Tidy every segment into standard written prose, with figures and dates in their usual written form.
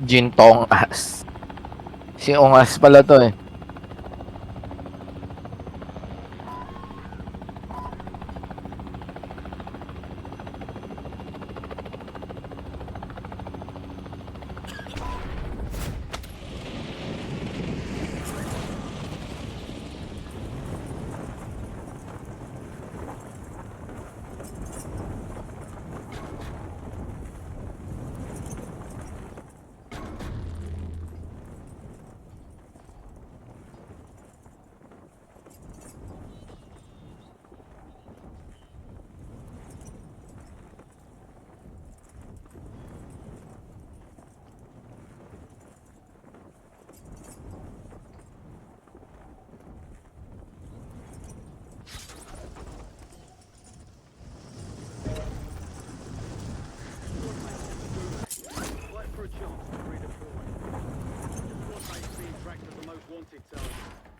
Jintong as. Si Ongas pala to eh.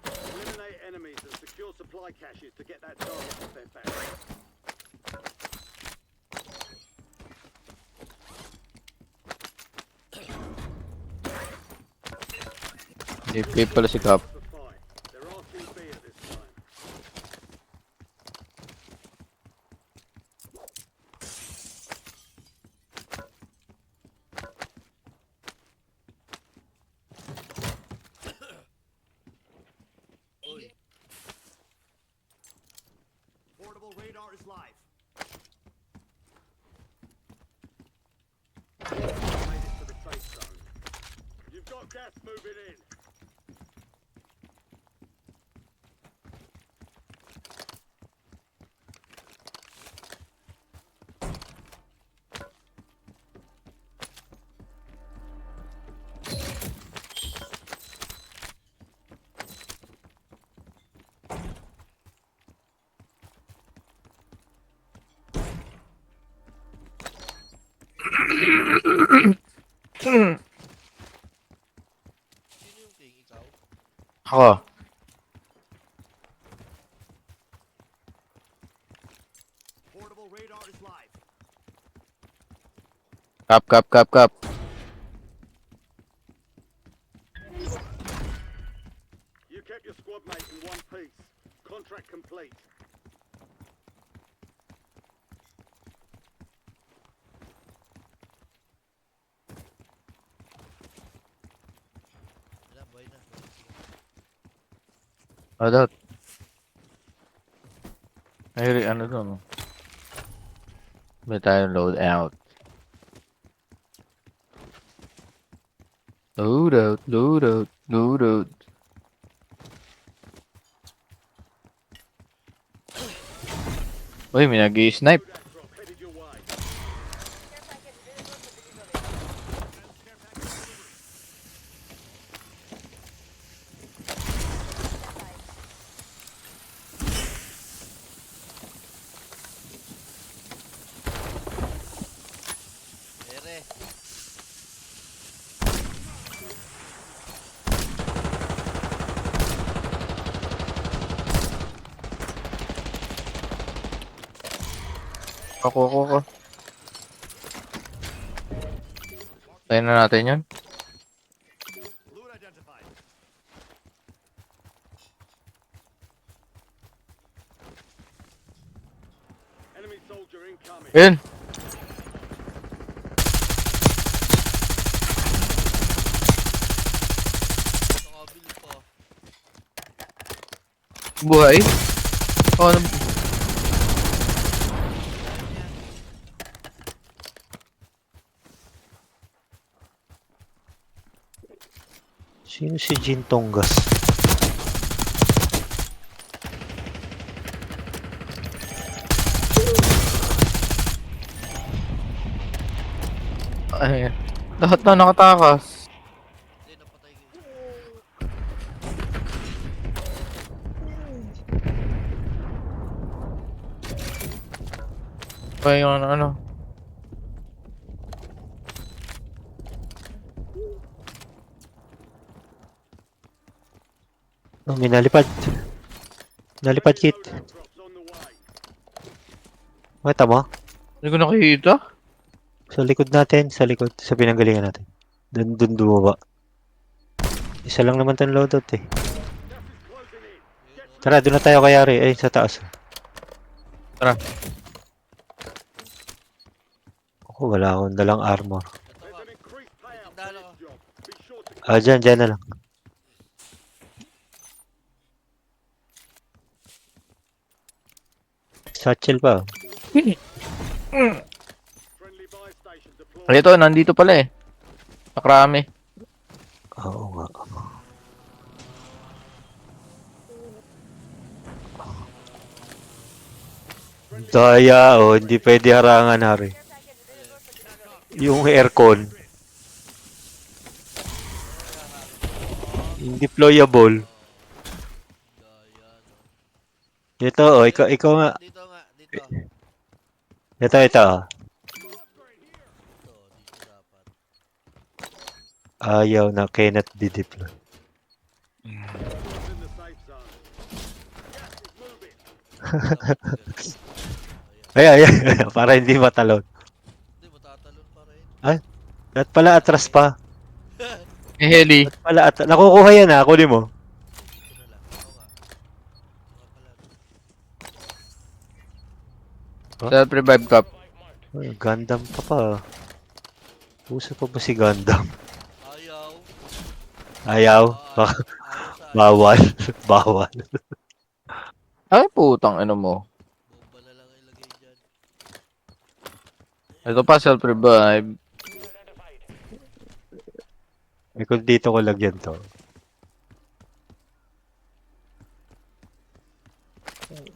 Eliminate enemies and secure supply caches to get that target off their back. Flip pala si Cap. They're RTB at this time. Portable radar is live. Made it to the safe zone. You've got gas moving in. Sino yung king? Ikaw? Ako. Portable radar is live. Cap. You kept your squad mate in one piece. Contract complete. Wala, buhay na. Adat. Ay, ano doon? May tayong load out. Load out. Uy, may nag-i-snipe. Loadout drop headed your way. Ere. Ako. Tayo na natin yun. Loot identified. Enemy soldier incoming. Ayun. Nakabil pa. Buhay. Oh, ano? Sino si Jin Tongas? Ay, lahat na nakatakas. Hindi, napatay ko. Kaya yung ano. Oh, may nalipad. Nalipad kit. Loadout drops on the way. Makita mo? Hindi ko nakikita. Sa likod natin, sa likod, sa pinanggalingan natin. Dun dumaba. Isa lang naman tong loadout eh. Tara, doon na tayo kay Ari. Ay, sa taas. Tara. Ako, wala akong dalang armor. Ito There's ka. an increased payout for Tindalo this job. Be sure to Ah, dyan na lang. Satchel pa. friendly buy station deployed. Ito, nandito pala eh. Nakrami. Oo nga. Daya, oh, hindi pwede harangan, Hari. Yung aircon. Indeployable. Gaya, no? Ito, oh, ikaw nga. Dito nga, dito. Ito. Dito dapat. Ayaw na, cannot be deployed. Everyone's in the safe zone. Gas is moving. Ayan. Ay, para hindi matalon. Hindi, matatalon pa rin. At pala atras pa. Eh, heli. At pala nakukuha yan ha, kunin mo. Dito na lang. Oo nga. Oo nga pala. Self-revive cup. Ay, Gundam ka pa. Puso pa ba si Gundam? Ayaw. Ayaw. Ayaw sa Bawal. Bawal. Ay, putang ano mo. bomba na lang ilagay dyan. Ito pa, self-revive. May kung dito ko lagyan to. Dito pwede.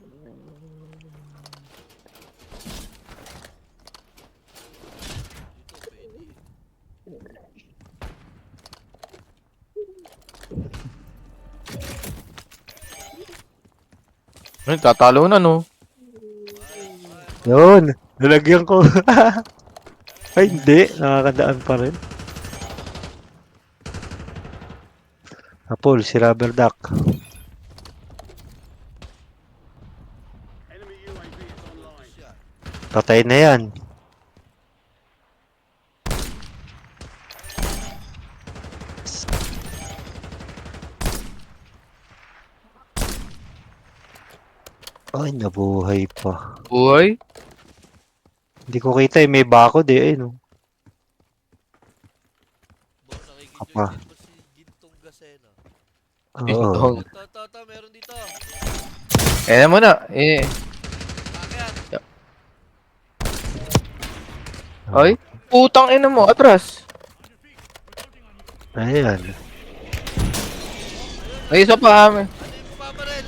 Ay, tatalo na no. Yun. Nalagyan ko. Ay, hindi. Nakakadaan pa rin. Apol, si Rubber Duck. Enemy UAV is online. Siya. Patay na yan. Ay, nabuhay pa. Buhay. Hindi ko kita eh. May bakod eh. Ayun, oh. Boss, nakikijoy Apa. din ba si Gintong Gasena? Oo. Ito, meron dito. Eh, mo na. Eh. Akyat. Ay. Putang ina mo, atras. Ayan. Ay, isa pa amin. Ano yung paparel?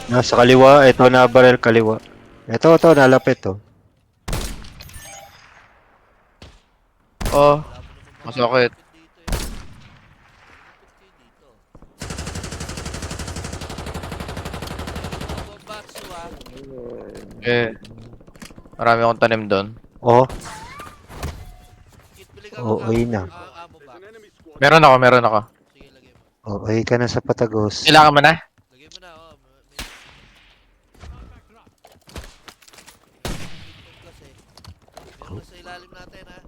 Nasa kaliwa. Ito na barrel kaliwa. Ito, nalapit oh. Oh. Wala mo Masakit. naman dito eh. Dito. Batsu Eh. Marami akong tanim doon. Oh. Kit, bili ka Oo, ng ayun na. amo There's ba? an enemy squad. Meron ako. Sige, lagay mo. Oh, ay ka na sa Patagos. Kailangan mo na? Lagay mo na, oh. Meron na sa ilalim natin, ha?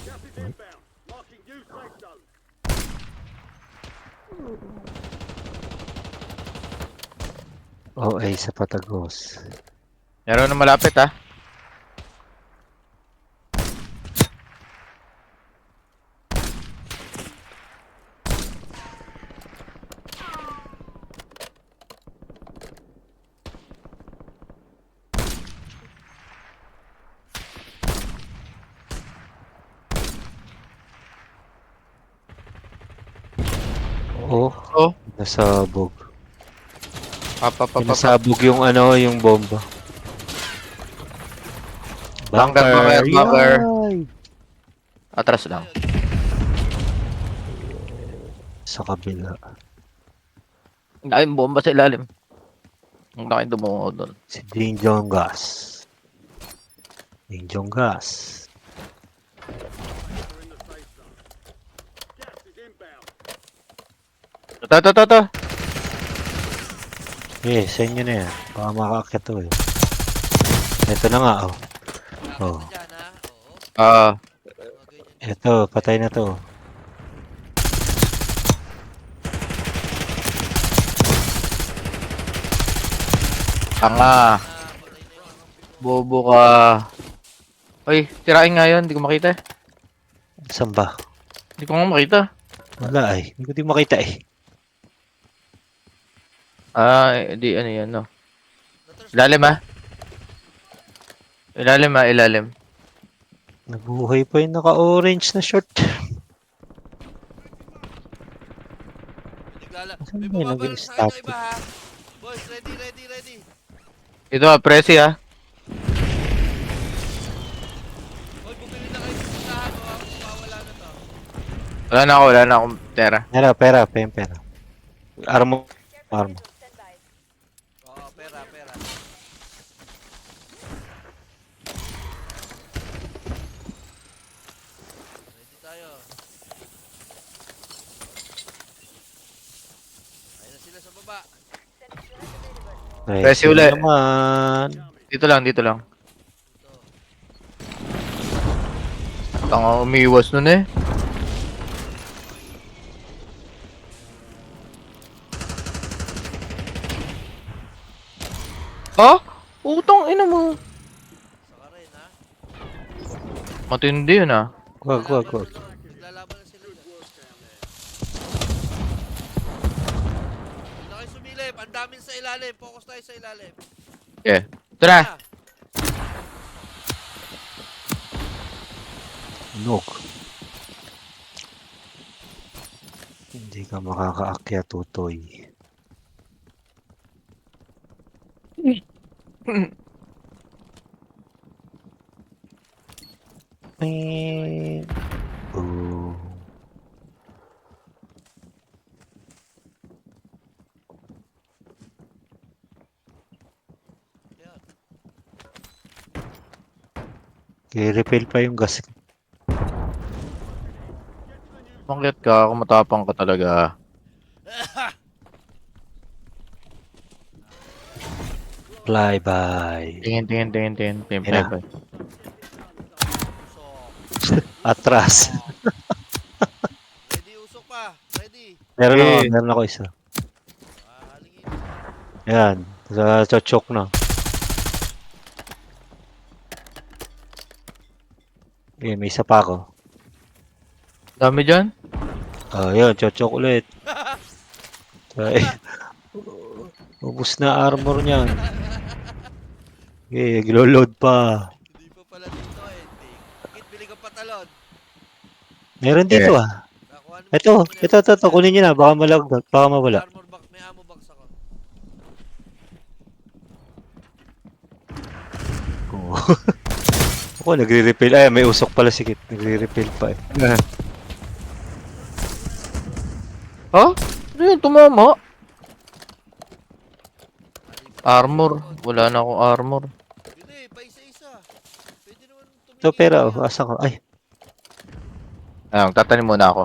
Gas is inbound. Marking new safe zone. Oh, ay sa Patagos. Meron na malapit ha. Oh, Oh. nasabog. Papa. Nasabog yung ano, yung bomba. Bunker. Yay! Atras lang. Sa kabila. Ay, bomba sa ilalim. Ang laki dumungo doon. Si Ding Gas. Ding Gas. We're in the safe zone. Gas is inbound. Ito. Eh, sa inyo na yan. Baka makakakit to eh. Ito na nga, oh. Bakit Oh. na dyan, ha? Oo. Ah, Mga ganyan. Ito, patay na to. tanga. Patay na yung mga Bobo ka. Uy, tirain nga yun. Hindi ko makita. Saan ba? Hindi ko nga makita. Wala eh. Hindi ko din makita eh. Ah, di ano yan, no. Naturs- Ilalim ah. Ilalim ah, ilalim. Nabuhay pa yung naka-orange na short. Saan May ba yung bumabaril naging sa akin stop? yung iba, ha? Boys, ready, ready, ready. Ito ah, presi ah. Hoy, bumili na kayo sa tindahan, o mawawala na to. Wala na akong pera. Pera. Armo. Oo, pera, pera. Ready tayo. Ayun na sila sa baba. Presi uli. Naman. Dito lang. Ito. Tanga umiwas nun eh. Ha? Utang ina mo. Saka rin, ha? Matindi yun ah. Wag. Naglalaban na sila dyan. Huwag na kayo sumilip. Ang daming sa ilalim. Focus tayo sa ilalim. Okay. Tara. Ah, Nog. Hindi ka makakaakyat, Tutoy. Eh. Oh. yan. I-refill pa yung gas. Bakit ka? Kumatapang ka talaga. Flyby. Tingin. Yan na. Play. Usok. Atras. Ready, usok pa. Ready. Meron ako isa. Halingin. Yan. Sa chochok na. Eh, may isa pa ako. Dami dyan? Yun, chochok ulit. Ay, ubus na armor niyan. Okay, naglo-load pa. Hindi pa pala dito, ending. Bakit bili ka patalon? Meron dito ah. Nakuha naman Ito, mo na ito. Kunin nyo na. Baka malagdag. Baka mawala. Armor box, may ammo box ako. Oo. Ako, nagre-refill. Ay, may usok pala si Kit. Nagre-refill pa eh. Ha? Ano yun? Tumama? Armor. Wala na akong armor. Hindi, pa isa-isa. Pwede naman tumingin. Ito, pera oh. kaya. Asan ka? Ay, Ayun, tatanim muna ako.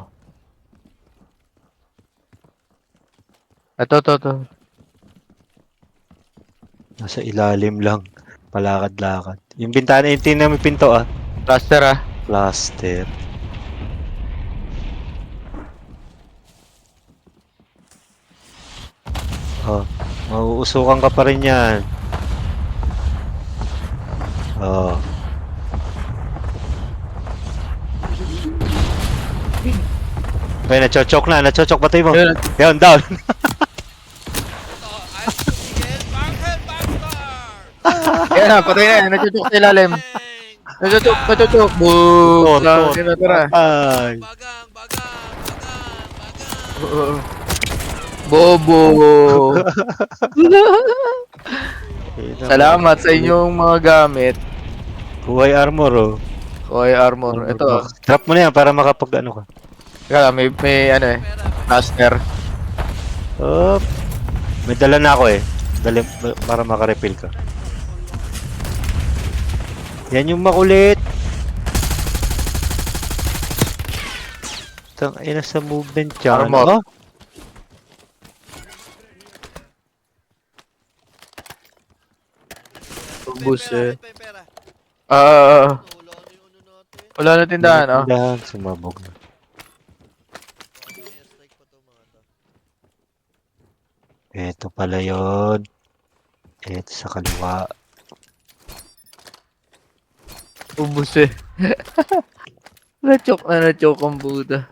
Ito. nasa ilalim lang. Palakad-lakad. Yung bintana, yung tingnan mo yung pinto ah. Plaster ah. Plaster. Oh, mauusukan ka pa rin yan. Oh. Okay, nachochok na. Nachochok, patay mo. Yun. Yan, down. Ito, I'm Miguel Bangel Bangstar! Ayan na, patay na. Natutok sa ilalim. Bang! Natutok. Boo! Tot. Tara. Ay. Bagang! Bobo. Salamat sa inyong mga gamit. Kuhay armor, oh. Koy armor. Ito. Drop mo na yan para makapag ano ka. Kaya may ano eh. Pera. Plaster. Oh. May dala na ako eh. Dali para makarefill ka. Yan yung makulit. Tang ina sa movement dyan. Armor. Oh. Ubus eh. Kahit pa yung pera. Ah, Wala na yung ano natin. wala na tindahan, oh. Tindahan, sumabog na. Baka may airstrike pa to mga to. Ito pala yun. Ito sa kaliwa. Ubus eh. Na-choke ang Buddha.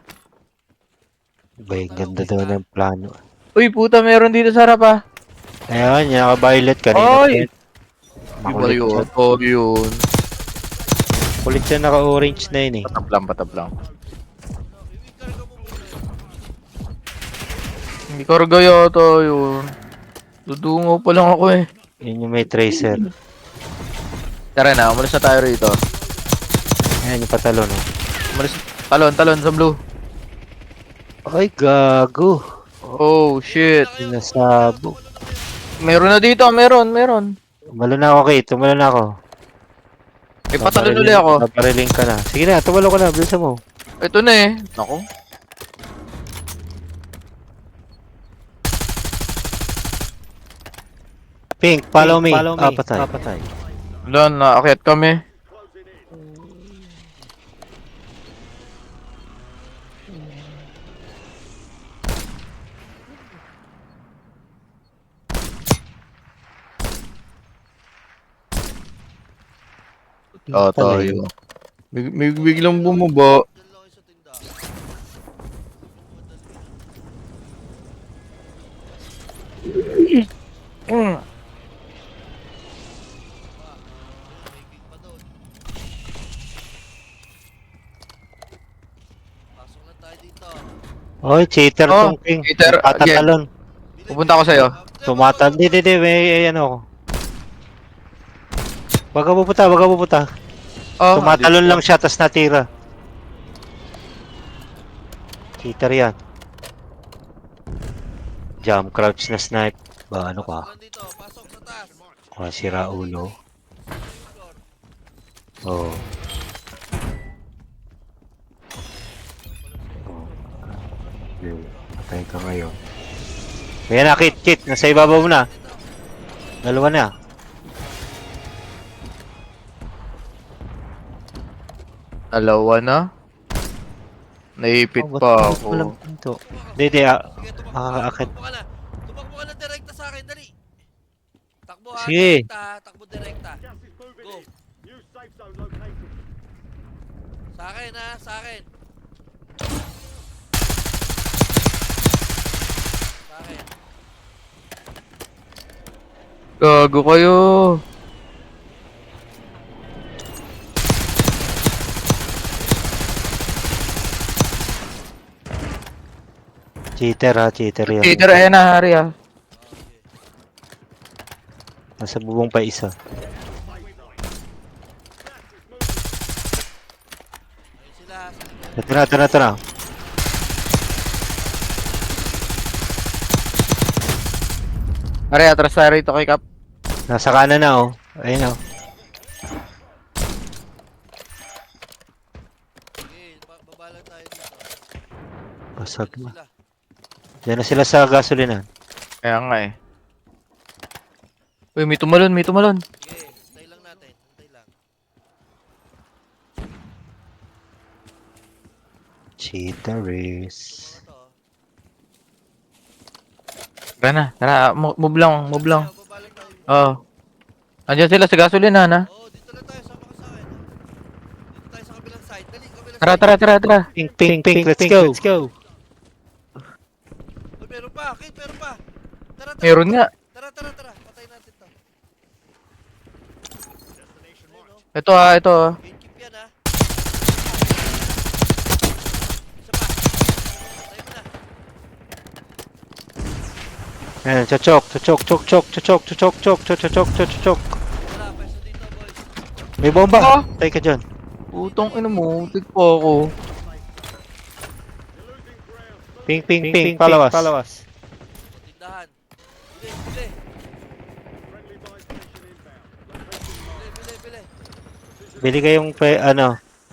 Iba yung ganda daw ng plano. Uy, puta, meron dito sa harap, ah. Ayan, naka-violet kanina. Ay! Makulit Iba siya. yun. Oh, yun. Kulit siya, naka-orange na yun eh. Patap lang. Ikarga mo muna. Hindi karga yata yun. Dudungo pa lang ako eh. Yun yung may tracer. Tara na, umalis na tayo rito. Ayan yung patalon oh. Umalis. Talon sa blue. Ay, gago. Oh, shit. Sinasabog. Meron na dito, meron. Tumalo na ako, Kate. Tumalo na ako. May patalon ulit ako. Papariling ka na. Sige na, tumalo ka na. Bilisan mo. Ito na eh. Ako. Pink, follow me. Patay. Wala na, akyat kami. Closing in. Tayo. May biglang bumaba. Diyan lang kayo sa tindahan. May king pa doon. Pasok na tayo dito. Oy, cheater Oh, tong Pink. cheater, Patatalon. Pupunta ako sa'yo. Tumatal. Di. May ano ako. Wag ka pupunta. Oh, Tumatalon lang siya, tas natira. Cheater yan. Jump, crouch na snipe. Ba, ano Pasok ka? lang dito. Pasok sa taas. Sira ulo. Floor. Oh. Patay ka ngayon. Kaya na, Kit. Nasa ibabaw mo na. Dalawa na. Dalawa na. Naipit pa ako. Walang pinto. Hindi. Sige, tumakbo ka. Makakaakit. Tumakbo ka na. Tumakbo ka na direkta sa akin. Dali. Takbo ha. Sige. Direkta. Takbo direkta. Gas is moving Go. in. New safe zone located. Sa akin ha. Sa akin. Sa akin. Gago kayo. Cheater ha, cheater yan. Cheater, ayan na, hari ah. Nasa bubong pa isa. Ayun sila. Ito na. Hari, atras tayo rito kay Cap. Nasa kanan na oh. Ayun oh. Sige. Babalag tayo dito. Basag Ayun na. sila. Diyan na sila sa gasolina. Kaya nga eh. Uy, may tumalon. Sige. Hintay lang natin. Hintay lang. Cheateris. Mga to. Tara, move lang. Babalag tayo. Oh. Andiyan sila sa gasolina na. Oo, dito lang tayo. Sama ka sa akin. Dito tayo sa kabilang side. Dali, kabilang side. Tara. Pink, let's go. Uy, meron pa. Kate, meron pa. Tara. Meron nga. Tara. Patay natin to. Ayun, oh. Ito ah. Gatekeep yan ha. Isa pa. Patay mo na. Ayan, chok. Wala, pwesto dito boys. May bomba. Ah! Patay ka dyan. Putong ina mo. Tig po ako. You're losing ground. Pink, follow us. Tindahan. Bili. Friendly buy station inbound. Location Bili. Bili kayong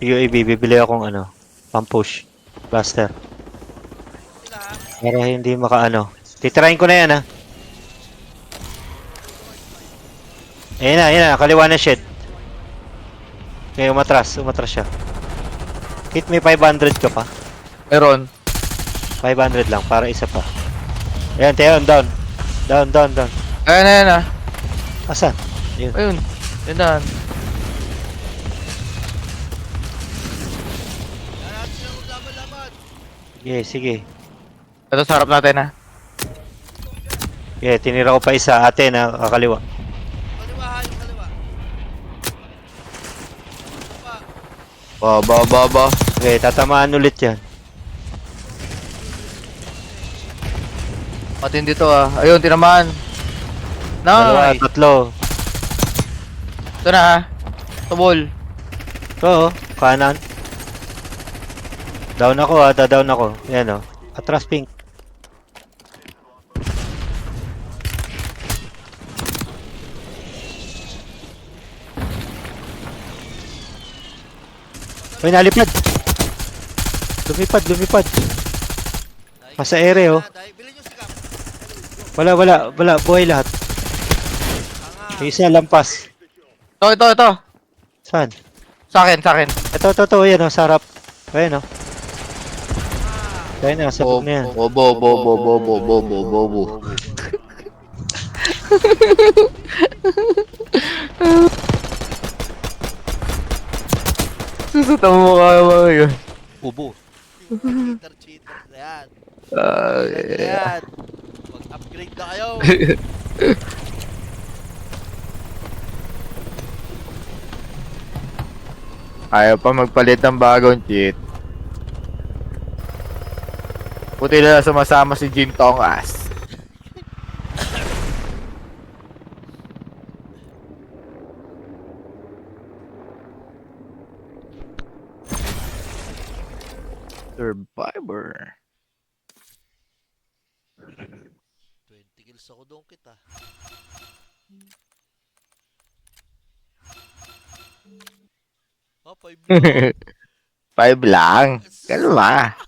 UAV, bibili akong pampush. Blaster. Sila ha. Para hindi makaano. Titirahin ko na yan ha. Ayun na, kaliwa na shed. Okay, umatras siya. Kit, may 500 ka pa. Meron. 500 lang, para isa pa. Ayan, Teon, down. Down. Ayan na. Asan? Yun. Ayun. Yun na. Kaya natin silang maglaban-laban. Sige. Ito sa harap natin ha. Okay, tinira ko pa isa. Ate na kakaliwa. Kaliwa ha, yung kaliwa. Ano pa? Ba. Okay, tatamaan ulit yan. Matindi to ah. Ayun, tinamaan. Dalawa, Nice. tatlo. Ito na ha. Tubol. Oo, kanan. Down ako down ako. Yan Atras pink. Uy, nalipad. Lumipad. Nasa ere, oh. Bilhin nyo si Cap. Wala. Buhay lahat. Tanga. Isa lampas. Ito. Saan? Sa akin. Ito. Yan sa harap. Ayan Ayan na, sabog na yan. Bobo. Susuta mo mukha mo yun. Ubo. Cheater na yan. Yeah. Yan. Mag-upgrade na kayo. Ayaw pa magpalit ng bagong cheat. Buti na sumasama si Jin Tongas. Survivor. 20 kills ako doon kita. Oh, 5 5 lang. Kalma.